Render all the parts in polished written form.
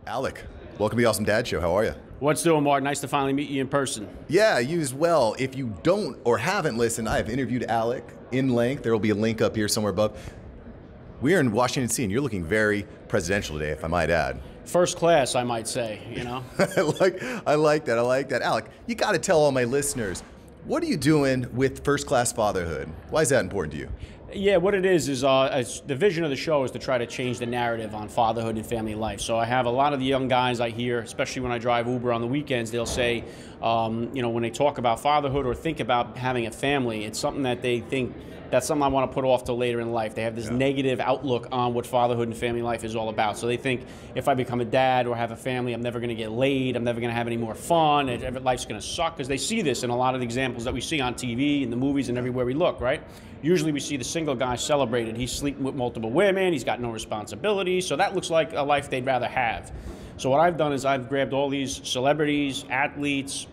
Alec, welcome to the Awesome Dad Show. How are you? What's doing, Mark? Nice to finally meet you in person. Yeah, you as well. If you don't or haven't listened, I have interviewed Alec in length. There will be a link up here somewhere above. We are in Washington, D.C., and you're looking very presidential today, if I might add. First class, I might say, you know? I like that. Alec, you got to tell all my listeners, what are you doing with First Class Fatherhood? Why is that important to you? Yeah, what it is the vision of the show is to try to change the narrative on fatherhood and family life. So I have a lot of the young guys I hear, especially when I drive Uber on the weekends, they'll say, when they talk about fatherhood or think about having a family, it's something that they think that's something I want to put off till later in life. They have this negative outlook on what fatherhood and family life is all about. So they think if I become a dad or have a family, I'm never going to get laid, I'm never going to have any more fun, life's going to suck, because they see this in a lot of the examples that we see on TV, in the movies, and everywhere we look, right? Usually we see the single guy celebrated. He's sleeping with multiple women, he's got no responsibilities, so that looks like a life they'd rather have. So what I've done is I've grabbed all these celebrities, athletes,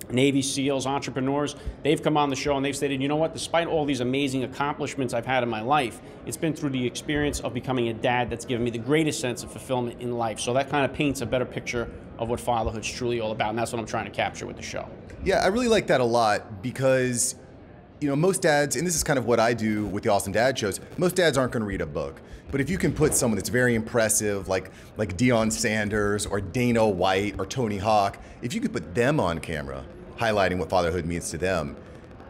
Navy SEALs, entrepreneurs. They've come on the show and they've stated, you know what, despite all these amazing accomplishments I've had in my life, it's been through the experience of becoming a dad that's given me the greatest sense of fulfillment in life. So that kind of paints a better picture of what fatherhood's truly all about, and that's what I'm trying to capture with the show. Yeah, I really like that a lot because, most dads, and this is kind of what I do with the Awesome Dad shows, most dads aren't going to read a book. But if you can put someone that's very impressive, like Deion Sanders or Dana White or Tony Hawk, if you could put them on camera, highlighting what fatherhood means to them,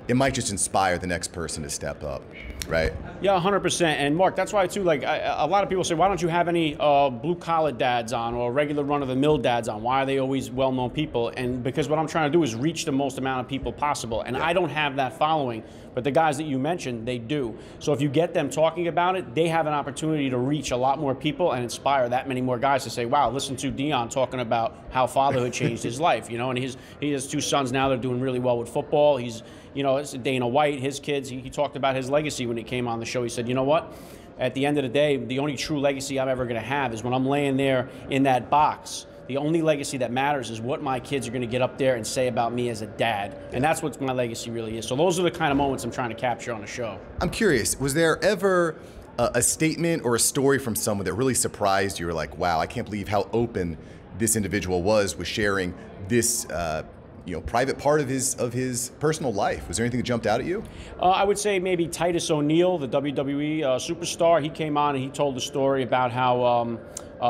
it might just inspire the next person to step up, right? Yeah, 100%. And Mark, that's why too, a lot of people say, why don't you have any blue-collar dads on or regular run-of-the-mill dads on? Why are they always well-known people? And because what I'm trying to do is reach the most amount of people possible. And I don't have that following, but the guys that you mentioned, they do. So if you get them talking about it, they have an opportunity to reach a lot more people and inspire that many more guys to say, wow, listen to Deion talking about how fatherhood changed his life, and he has two sons now that are doing really well with football. He's, it's Dana White, his kids, he talked about his legacy when he came on the show. He said, you know what? At the end of the day, the only true legacy I'm ever going to have is when I'm laying there in that box. The only legacy that matters is what my kids are going to get up there and say about me as a dad. And that's what my legacy really is. So those are the kind of moments I'm trying to capture on the show. I'm curious, was there ever a statement or a story from someone that really surprised you? Or like, wow, I can't believe how open this individual was with sharing this private part of his personal life? Was there anything that jumped out at you? I would say maybe Titus O'Neil, the WWE superstar. He came on and he told the story about how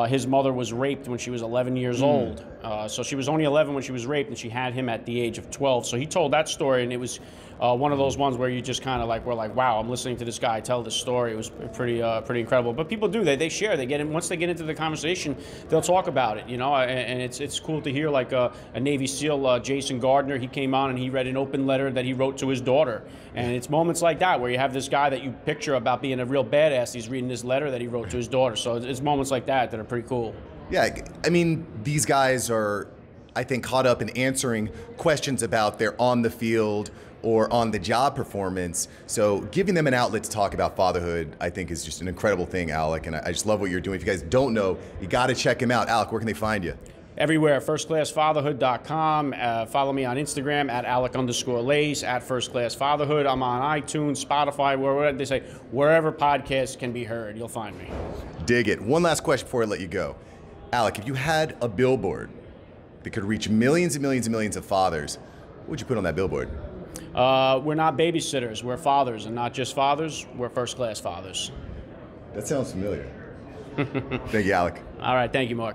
his mother was raped when she was 11 years old. So she was only 11 when she was raped, and she had him at the age of 12. So he told that story, and it was one of those ones where you just kind of were like, wow, I'm listening to this guy tell this story. It was pretty incredible. But people do, they share, they get in. Once they get into the conversation, they'll talk about it, and it's cool to hear a Navy SEAL, Jason Gardner. He came on and he read an open letter that he wrote to his daughter. And it's moments like that where you have this guy that you picture about being a real badass. He's reading this letter that he wrote to his daughter. So it's moments like that are pretty cool. Yeah, I mean, these guys are, I think, caught up in answering questions about their on the field or on the job performance. So giving them an outlet to talk about fatherhood, I think, is just an incredible thing, Alec. And I just love what you're doing. If you guys don't know, you got to check him out. Alec, where can they find you? Everywhere, firstclassfatherhood.com. Follow me on Instagram at Alec_Lace, at First Class Fatherhood. I'm on iTunes, Spotify, wherever they say, wherever podcasts can be heard, you'll find me. Dig it. One last question before I let you go. Alec, if you had a billboard that could reach millions and millions and millions of fathers, what would you put on that billboard? We're not babysitters, we're fathers, and not just fathers, we're first-class fathers. That sounds familiar. Thank you, Alec. All right, thank you, Mark.